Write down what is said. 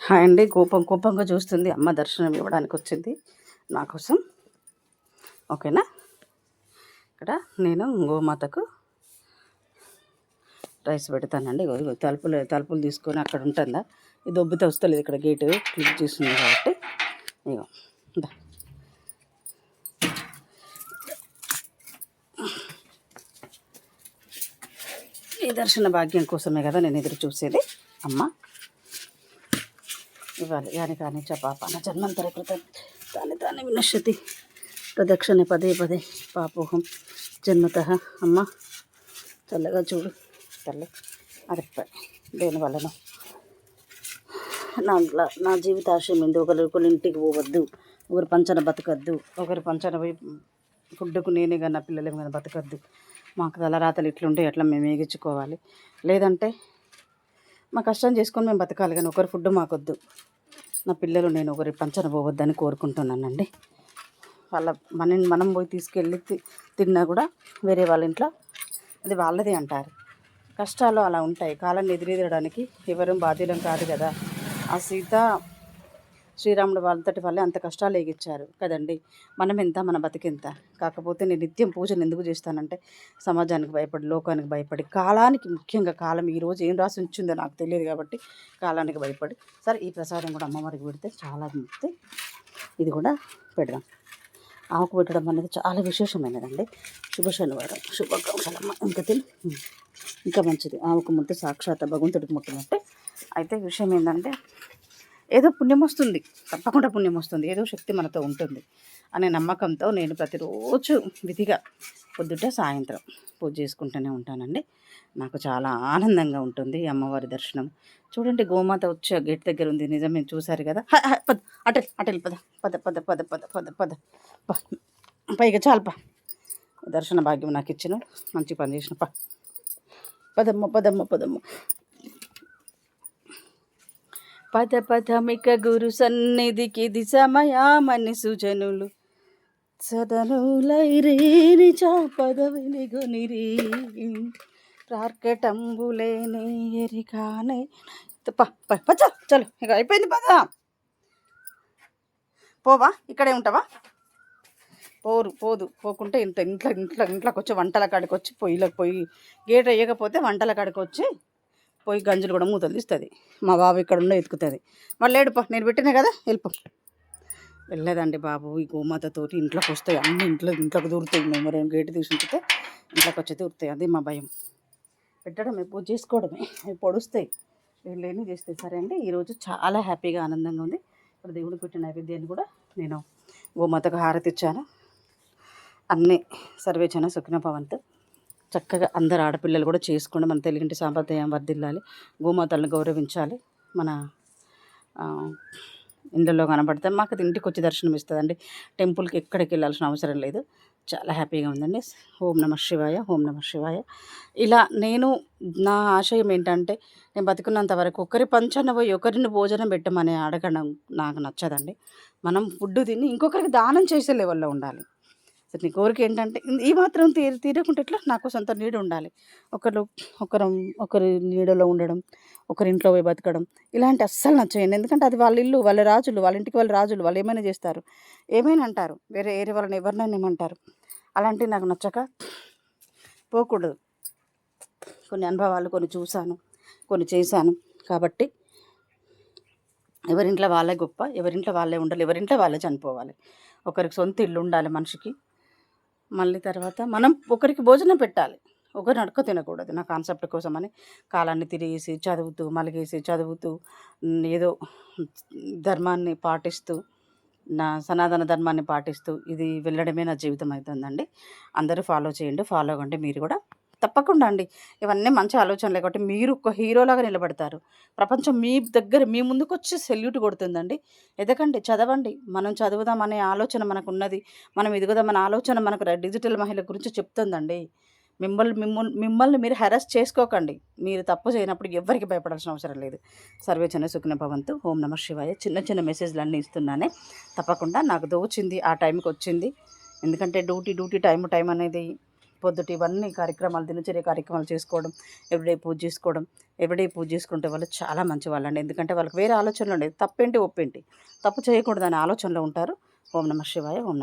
Hi అండి. కోపంగా చూస్తుంది. అమ్మ దర్శనం ఇవ్వడానికి వచ్చింది నా కోసం. ఓకేనా. ఇక్కడ నేను గోమాతకు రైస్ పెడతానండి. తలుపులు తీసుకొని అక్కడ ఉంటుందా, ఇది దొబ్బితే వస్తలేదు. ఇక్కడ గేటు క్లిక్ చేస్తుంది కాబట్టి ఇగో దా. ఈ దర్శన భాగ్యం కోసమే కదా నేను ఎదురు చూసేది. అమ్మ ఇవ్వాలి. యాని కానీ పాపాన జన్మంతర కృతం తాని వినశ్యతి ప్రదక్షిణ పదే పాపోహం జన్మత. అమ్మ చల్లగా చూడు తల్లి. అరెప్పటి దేనివల్లనో నా జీవితాశయం ఏంది. ఒకరి ఇంటికి పోవద్దు, ఒకరి పంచన బతకద్దు, ఒకరి పంచన పోయి ఫుడ్కు నేనే కానీ నా పిల్లలే కానీ బతకద్దు. మాకు తలరాతలు ఇట్లుంటే ఎట్లా మేము ఏగించుకోవాలి. లేదంటే మా కష్టం చేసుకొని మేము బతకాలి, కానీ ఒకరి ఫుడ్ మాకొద్దు. నా పిల్లలు నేను ఒకరి పంచన పోవద్దని కోరుకుంటున్నానండి. మనం పోయి తీసుకెళ్ళి తిన్నా కూడా వేరే వాళ్ళ ఇంట్లో అది వాళ్ళది అంటారు. కష్టాలు అలా ఉంటాయి. కాలాన్ని ఎదురెదడానికి ఎవరు బాధ్యులం కాదు కదా. ఆ శ్రీరాముడు వాళ్ళతోటి వాళ్ళే అంత కష్టాలు ఎగిచ్చారు కదండి. మనం ఎంత, మన బతికెంత. కాకపోతే నేను నిత్యం పూజను ఎందుకు చేస్తానంటే సమాజానికి భయపడి, లోకానికి భయపడి, కాలానికి, ముఖ్యంగా కాలం ఈరోజు ఏం రాసి ఉంచిందో నాకు తెలియదు కాబట్టి కాలానికి భయపడి. సరే, ఈ ప్రసాదం కూడా అమ్మవారికి పెడితే చాలా ముక్తి. ఇది కూడా పెడదాం. ఆవుకు పెట్టడం అనేది చాలా విశేషమైనదండి. శుభ శనివారం, శుభాకాంక్షలమ్మ. ఇంకా మంచిది. ఆవుకు ముట్టే సాక్షాత్ భగవంతుడికి ముట్టినట్టే. అయితే విషయం ఏంటంటే ఏదో పుణ్యం వస్తుంది, తప్పకుండా పుణ్యం వస్తుంది, ఏదో శక్తి మనతో ఉంటుంది అనే నమ్మకంతో నేను ప్రతిరోజు విధిగా పొద్దుట సాయంత్రం పూజ చేసుకుంటూనే ఉంటానండి. నాకు చాలా ఆనందంగా ఉంటుంది అమ్మవారి దర్శనం. చూడండి, గోమాత వచ్చే గేట్ దగ్గర ఉంది. నిజమే, చూశారు కదా. అటెల్ పద పైగా చాలుపా. దర్శన భాగ్యం నాకు ఇచ్చిన, మంచి పని చేసిన. పదమ్మ పదమిక గురు సన్నిధికి దిశమయామని సుజనులు సదనులైరేని చాపదవిని గొనిరి ప్రార్కటంబులేని ఎరికానే. చలో, ఇక అయిపోయింది. పోవా, ఇక్కడే ఉంటావా? పోకుంటే ఇంట్లోకి వచ్చి వంటల కాడికి వచ్చి పొయ్యి గేట్ వేయకపోతే వంటల కాడికి వచ్చి పోయి గంజులు కూడా మూతలు తీస్తుంది. మా బాబు ఇక్కడ ఉండే ఎత్తుకుతుంది. మళ్ళీ ఏడుపో, నేను పెట్టినా కదా, వెళ్ళిపో. వెళ్ళలేదండి బాబు. ఈ గోమాతతోటి ఇంట్లోకి వస్తాయి, అన్ని ఇంట్లోకి దూరుతాయి. మేము గేటు తీసి ఉంచితే ఇంట్లోకి వచ్చి దూరుతాయి. అది మా భయం. పెట్టడమే, పూజ చేసుకోవడమే. అవి పొడుస్తాయి, వీళ్ళేమి చేస్తాయి. సరే అండి, ఈరోజు చాలా హ్యాపీగా, ఆనందంగా ఉంది. ఇప్పుడు దేవుడికి పెట్టిన నైవేద్యాన్ని కూడా నేను గోమాతకు హారతి ఇచ్చాను. అన్నీ సర్వేచన సుఖినభవంతు. చక్కగా అందరు ఆడపిల్లలు కూడా చేసుకోండి. మన తెలుగింటి సాంప్రదాయం వర్ధిల్లాలి. గోమాతలను గౌరవించాలి. మన ఇండ్లలో కనబడితే మాకు ఇంటికి వచ్చి దర్శనం ఇస్తుందండి. టెంపుల్కి ఎక్కడికి వెళ్ళాల్సిన అవసరం లేదు. చాలా హ్యాపీగా ఉందండి. ఓం నమః శివాయ, ఓం నమః శివాయ. ఇలా నా ఆశయం ఏంటంటే, నేను బతుకున్నంత వరకు ఒకరి పంచన పోయి ఒకరిని భోజనం పెట్టమని అడగడం నాకు నచ్చదండి. మనం ఫుడ్ తిని ఇంకొకరికి దానం చేసే లెవెల్లో ఉండాలి. సరే, నీ కోరిక ఏంటంటే ఈ మాత్రం తీరకుంటే ఎట్లా? నాకు సొంత నీడ ఉండాలి. ఒకరి నీడలో ఉండడం, ఒకరింట్లో పోయి బతకడం, ఇలాంటి అస్సలు నచ్చేయండి. ఎందుకంటే అది వాళ్ళ ఇల్లు, వాళ్ళ రాజులు, వాళ్ళ ఇంటికి వాళ్ళ రాజులు. వాళ్ళు ఏమైనా చేస్తారు, ఏమైనా అంటారు, వేరే వాళ్ళని ఎవరినైనా ఏమంటారు. అలాంటివి నాకు నచ్చక పోకూడదు. కొన్ని అనుభవాలు కొన్ని చూశాను, కొన్ని చేశాను. కాబట్టి ఎవరింట్లో వాళ్ళే గొప్ప, ఎవరింట్లో వాళ్ళే ఉండాలి, ఎవరింట్లో వాళ్ళే చనిపోవాలి. ఒకరికి సొంత ఇల్లు ఉండాలి మనిషికి. మళ్ళీ తర్వాత మనం ఒకరికి భోజనం పెట్టాలి, ఒకరిని అడక తినకూడదు. నా కాన్సెప్ట్ కోసమని కాలాన్ని తిరిగేసి చదువుతూ ఏదో ధర్మాన్ని పాటిస్తూ, నా సనాతన ధర్మాన్ని పాటిస్తూ ఇది వెళ్ళడమే నా జీవితం అవుతుందండి. అందరూ ఫాలో చేయండి, ఫాలో అవ్వండి మీరు కూడా. తప్పకుండా అండి, ఇవన్నీ మంచి ఆలోచనలే. కాబట్టి మీరు ఒక హీరోలాగా నిలబడతారు. ప్రపంచం మీ ముందుకు వచ్చి సెల్యూట్ కొడుతుందండి. ఎదగండి, చదవండి. మనం చదువుదామనే ఆలోచన మనకు ఉన్నది, మనం ఎదుగుదామనే ఆలోచన మనకు డిజిటల్ మహిళ గురించి చెప్తుందండి. మిమ్మల్ని మీరు హెరాస్ చేసుకోకండి. మీరు తప్పు చేయనప్పుడు ఎవరికి భయపడాల్సిన అవసరం లేదు. సర్వేజన సుఖిన భవంతు. ఓం నమః శివాయ. చిన్న మెసేజ్లు అన్నీ ఇస్తున్నానే. తప్పకుండా నాకు దోచింది ఆ టైంకి వచ్చింది. ఎందుకంటే డ్యూటీ టైం అనేది పొద్దుట ఇవన్నీ కార్యక్రమాలు దినచర్య కార్యక్రమాలు చేసుకోవడం, ఎవ్రీడే పూజ చేసుకోవడం. ఎవ్రీడే పూజ చేసుకుంటే వాళ్ళు చాలా మంచివాళ్ళండి. ఎందుకంటే వాళ్ళకి వేరే ఆలోచనలు ఉండేది తప్పేంటి ఒప్పేంటి తప్పు చేయకూడదనే ఆలోచనలో ఉంటారు. ఓం నమః శివాయ. ఓం